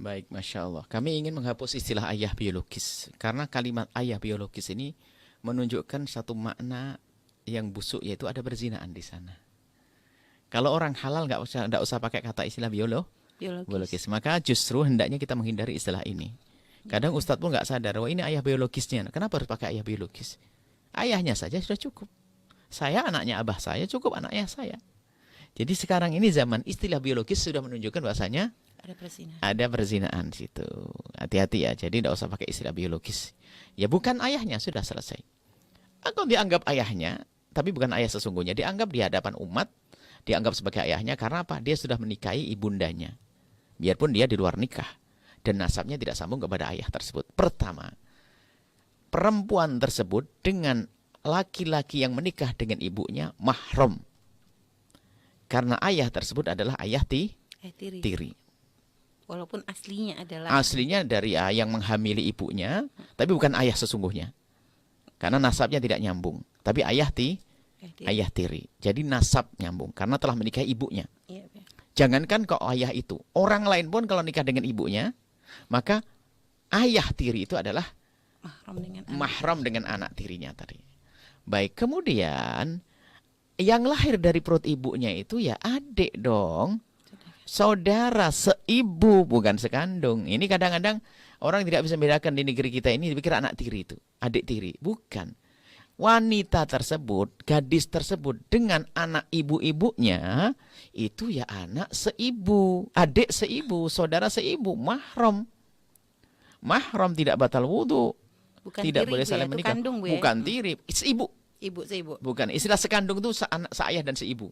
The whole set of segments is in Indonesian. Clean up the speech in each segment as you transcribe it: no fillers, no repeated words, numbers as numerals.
Baik, Masya Allah. Kami ingin menghapus istilah ayah biologis. Karena kalimat ayah biologis ini menunjukkan satu makna yang busuk, yaitu ada perzinaan di sana. Kalau orang halal nggak usah pakai kata istilah biologis. Maka justru hendaknya kita menghindari istilah ini. Kadang Ustadz pun nggak sadar, wah ini ayah biologisnya. Kenapa harus pakai ayah biologis? Ayahnya saja sudah cukup. Saya anaknya abah saya, cukup anaknya saya. Jadi sekarang ini zaman istilah biologis sudah menunjukkan bahasanya ada perzinaan situ. Hati-hati ya. Jadi tidak usah pakai istilah biologis. Ya bukan ayahnya, sudah selesai. Atau dianggap ayahnya, tapi bukan ayah sesungguhnya. Dianggap di hadapan umat, dianggap sebagai ayahnya karena apa? Dia sudah menikahi ibundanya. Biarpun dia di luar nikah dan nasabnya tidak sambung kepada ayah tersebut. Pertama, perempuan tersebut dengan laki-laki yang menikah dengan ibunya mahram. Karena ayah tersebut adalah ayah tiri. Walaupun aslinya dari yang menghamili ibunya, tapi bukan ayah sesungguhnya. Karena nasabnya tidak nyambung, tapi ayah tiri. Jadi nasab nyambung karena telah menikahi ibunya. Jangankan kok ayah itu, orang lain pun kalau nikah dengan ibunya, maka ayah tiri itu adalah mahram dengan anak tirinya tadi. Baik, kemudian yang lahir dari perut ibunya itu ya adik dong. Saudara seibu, bukan sekandung. Ini kadang-kadang orang tidak bisa membedakan di negeri kita ini, dipikir anak tiri itu, adik tiri. Bukan. Wanita tersebut, gadis tersebut dengan anak ibu-ibunya, itu ya anak seibu, adik seibu, saudara seibu, mahram. Mahram tidak batal wudhu. Tidak boleh saling menikah. Bukan tiri, seibu. Seibu. Bukan, istilah sekandung itu seayah dan seibu.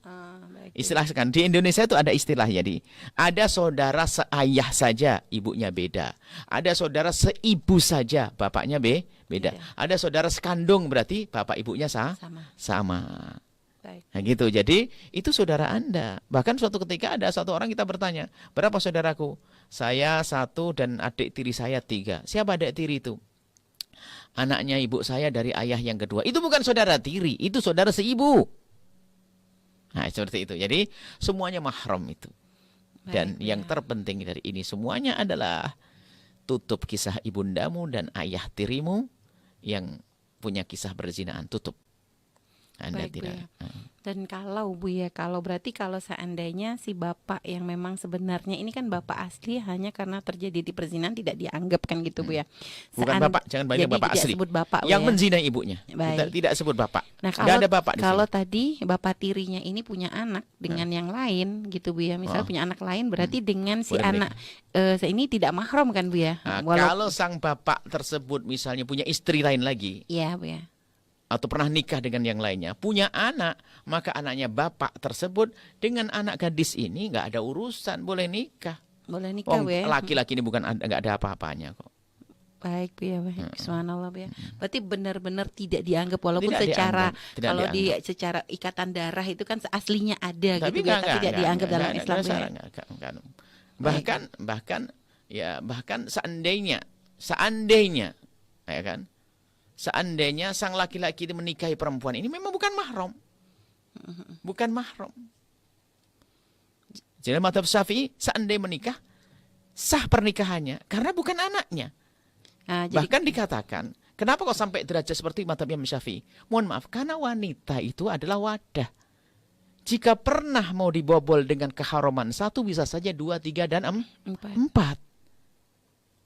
Istilah sekandung. Di Indonesia itu ada istilah jadi. Ada saudara seayah saja, ibunya beda. Ada saudara seibu saja, bapaknya beda. Ada saudara sekandung, berarti bapak ibunya sama. Baik. Nah gitu, jadi itu saudara Anda. Bahkan suatu ketika ada satu orang kita bertanya, berapa saudaraku? Saya 1 dan adik tiri saya 3. Siapa adik tiri itu? Anaknya ibu saya dari ayah yang kedua. Itu bukan saudara tiri, itu saudara seibu. Nah, seperti itu. Jadi semuanya mahram itu. Dan yang terpenting dari ini semuanya adalah tutup kisah ibundamu dan ayah tirimu yang punya kisah berzinaan. Tutup. Anda tidak. Dan kalau berarti kalau seandainya si bapak yang memang sebenarnya ini kan bapak asli, hanya karena terjadi di perzinahan tidak dianggap kan gitu Bu ya. Bukan bapak, jangan banyak bapak asli. Sebut bapak, yang menzinai ibunya. Tidak sebut bapak. Nah, ada bapak di kalau sini. tadi bapak tirinya ini punya anak dengan yang lain gitu Bu ya. Misal punya anak lain, berarti dengan si anak ini tidak mahram kan Bu ya. Nah, kalau sang bapak tersebut misalnya punya istri lain lagi. Iya Bu ya. Atau pernah nikah dengan yang lainnya, punya anak, maka anaknya bapak tersebut dengan anak gadis ini nggak ada urusan, boleh nikah. Boleh nikah, Bu ya. Laki-laki ini bukan nggak ada apa-apanya kok. Baik, Bu ya, baik. Subhanallah, Bu ya. Berarti benar-benar tidak dianggap walaupun secara secara ikatan darah itu kan aslinya ada tapi gitu, tapi tidak dianggap dalam Islam. Bahkan seandainya ya kan? Seandainya sang laki-laki itu menikahi perempuan ini memang bukan mahram. Bukan mahram. Jadi mazhab Syafi'i seandainya menikah sah pernikahannya karena bukan anaknya. Bahkan dikatakan, kenapa kok sampai derajat seperti mazhab Imam Syafi'i? Mohon maaf, karena wanita itu adalah wadah. Jika pernah mau dibobol dengan keharaman 1, bisa saja 2, 3 dan 4.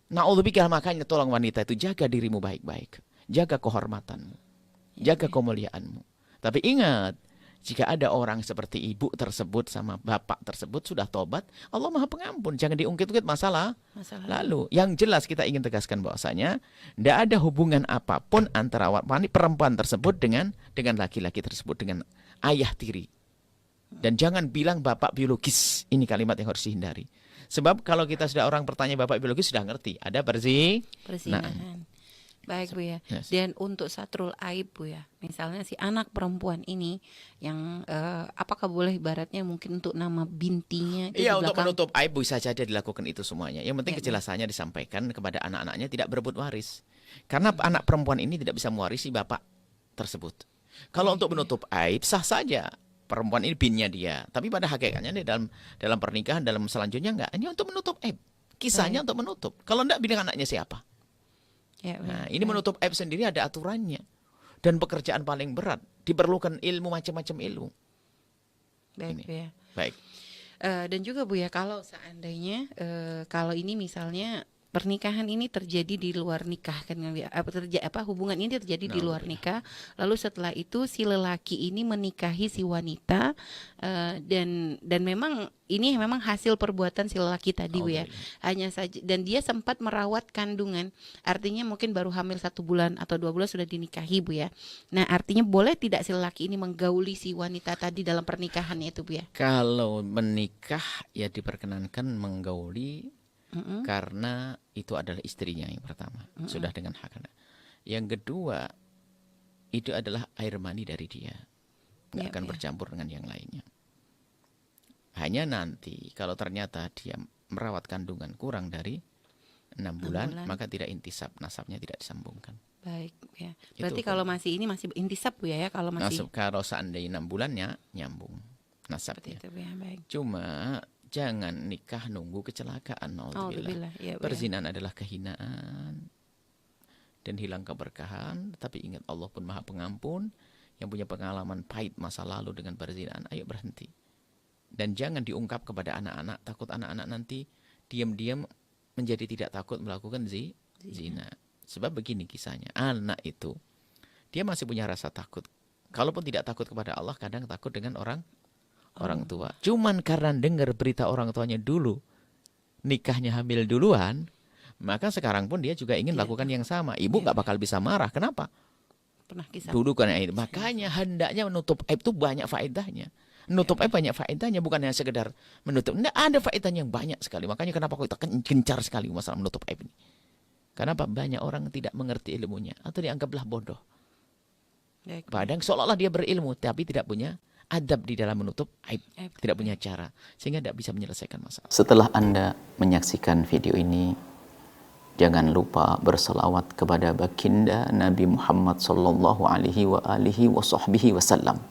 Na'udzubillah, makanya tolong wanita itu jaga dirimu baik-baik. Jaga kehormatanmu, jaga kemuliaanmu. Tapi ingat, jika ada orang seperti ibu tersebut sama bapak tersebut sudah tobat, Allah Maha Pengampun. Jangan diungkit-ungkit masalah lalu. Yang jelas kita ingin tegaskan bahwasanya tidak ada hubungan apapun antara perempuan tersebut dengan laki-laki tersebut, dengan ayah tiri. Dan jangan bilang bapak biologis. Ini kalimat yang harus dihindari. Sebab kalau kita sudah orang bertanya bapak biologis sudah ngerti, ada perzinahan. Baik Bu ya. Dan untuk satrul aib Bu ya, misalnya si anak perempuan ini yang apakah boleh ibaratnya mungkin untuk nama bintinya itu iya, untuk menutup aib bisa saja dilakukan itu semuanya. Yang penting kejelasannya disampaikan kepada anak-anaknya tidak berebut waris. Karena anak perempuan ini tidak bisa mewarisi bapak tersebut. Kalau untuk menutup aib sah saja. Perempuan ini binnya dia, tapi pada hakikatnya dia dalam pernikahan dalam selanjutnya enggak. Ini untuk menutup aib. Kisahnya untuk menutup. Kalau enggak, bilang anaknya siapa? Ya, Nah, ini menutup aib sendiri ada aturannya. Dan pekerjaan paling berat. Diperlukan ilmu, macam-macam ilmu. Baik, Ini. Bu ya. Baik. Dan juga Bu ya, kalau seandainya kalau ini misalnya pernikahan ini terjadi di luar nikah kan, hubungan ini terjadi di luar nikah, lalu setelah itu si lelaki ini menikahi si wanita, dan memang ini memang hasil perbuatan si lelaki tadi, Bu ya, hanya saja, dan dia sempat merawat kandungan, artinya mungkin baru hamil 1 bulan atau 2 bulan sudah dinikahi, Bu ya. Nah, artinya boleh tidak si lelaki ini menggauli si wanita tadi dalam pernikahannya itu, Bu ya? Kalau menikah ya diperkenankan menggauli, karena itu adalah istrinya yang pertama, sudah dengan hak. Yang kedua, itu adalah air mani dari dia, nggak akan bercampur dengan yang lainnya. Hanya nanti kalau ternyata dia merawat kandungan kurang dari 6 bulan, maka tidak intisab, nasabnya tidak disambungkan. Baik ya. Berarti kalau masih ini masih intisab, Bu ya, kalau masih. Kalau seandainya 6 bulannya nyambung nasabnya. Itu, ya, baik. Cuma jangan nikah nunggu kecelakaan. Naudzubillah. Ya, Perzinahan adalah kehinaan dan hilang keberkahan. Tapi ingat, Allah pun Maha Pengampun, yang punya pengalaman pahit masa lalu dengan perzinahan. Ayo berhenti. Dan jangan diungkap kepada anak-anak, takut anak-anak nanti diam-diam menjadi tidak takut melakukan zina. Sebab begini kisahnya, anak itu dia masih punya rasa takut. Kalaupun tidak takut kepada Allah, kadang takut dengan orang tua. Cuman karena dengar berita orang tuanya dulu nikahnya hamil duluan, maka sekarang pun dia juga ingin lakukan yang sama. Ibu nggak bakal bisa marah. Kenapa? Pernah kisah. Dulu kan itu. Makanya hendaknya menutup aib itu banyak faedahnya. Menutup aib banyak faedahnya, bukan hanya sekedar menutup. Nggak, ada faedahnya yang banyak sekali. Makanya kenapa kita gencar sekali masalah menutup aib ini. Kenapa banyak orang tidak mengerti ilmunya atau dianggaplah bodoh. Padahal seolah-olah dia berilmu tapi tidak punya adab di dalam menutup aib, tidak punya cara, sehingga tidak bisa menyelesaikan masalah. Setelah Anda menyaksikan video ini, jangan lupa berselawat kepada baginda Nabi Muhammad sallallahu alaihi wa alihi wa sahbihi wasallam.